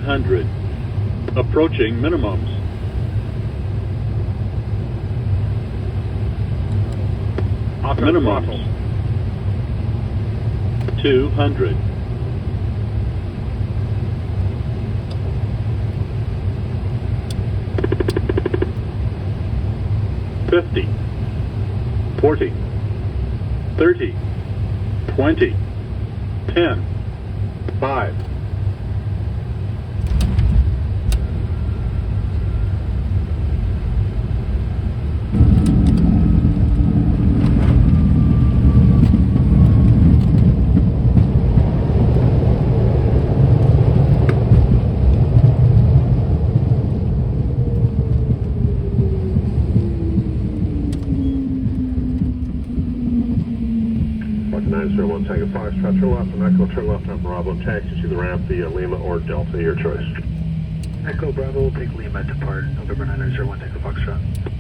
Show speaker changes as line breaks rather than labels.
100. Approaching minimums. Minimums. 200. 50. 40. 30. 20. 10. 5.
Take a Foxtrot, turn left, and Echo, turn left on Bravo, taxi to the ramp via Lima or Delta, your choice.
Echo Bravo, take Lima, depart, November 901, take a Foxtrot.